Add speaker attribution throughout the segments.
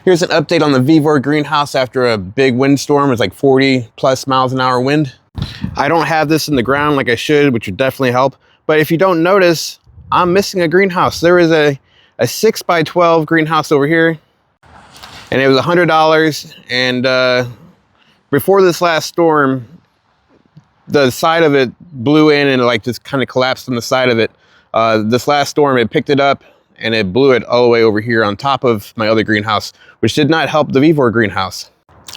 Speaker 1: Here's an update on the vevor greenhouse after a big windstorm. It's like 40 plus miles an hour wind. I don't have this in the ground like I should, which would definitely help. But if you don't notice, I'm missing a greenhouse. There is a 6x12 greenhouse over here, and it was $100. And before this last storm, the side of it blew in and like just kind of collapsed on the side of it. This last storm, it picked it up and it blew it all the way over here on top of my other greenhouse, which did not help the vevor greenhouse.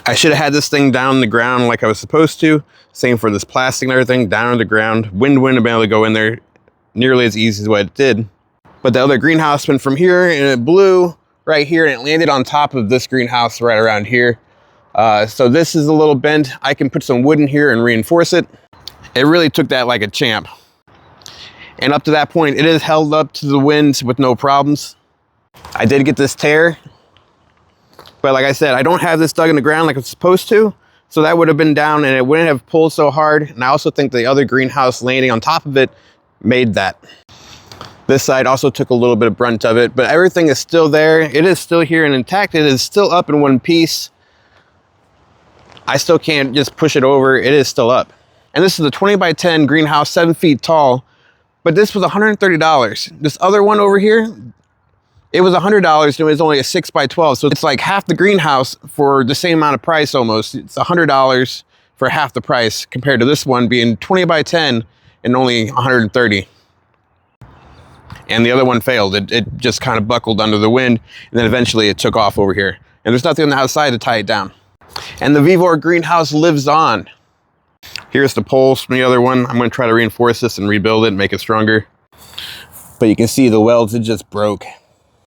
Speaker 1: I should have had this thing down on the ground like I was supposed to. Same for this plastic and everything, down on the ground. Wind wouldn't have been able to go in there nearly as easy as what it did. But the other greenhouse went from here and it blew right here and it landed on top of this greenhouse right around here. So this is a little bent. I can put some wood in here and reinforce it. It really took that like a champ. And up to that point, it is held up to the winds with no problems. I did get this tear, but like I said, I don't have this dug in the ground like it's supposed to, so that would have been down and it wouldn't have pulled so hard. And I also think the other greenhouse landing on top of it made that. This side also took a little bit of brunt of it, but everything is still there. It is still here and intact. It is still up in one piece. I still can't just push it over. It is still up. And this is a 20x10 greenhouse, 7 feet tall. But this was $130. This other one over here, it was $100 and it was only a 6x12. So it's like half the greenhouse for the same amount of price almost. It's $100 for half the price compared to this one being 20x10 and only $130. And the other one failed. It just kind of buckled under the wind and then eventually it took off over here. And there's nothing on the outside to tie it down. And the vevor greenhouse lives on. Here's the poles from the other one. I'm going to try to reinforce this and rebuild it and make it stronger. But you can see the welds, it just broke.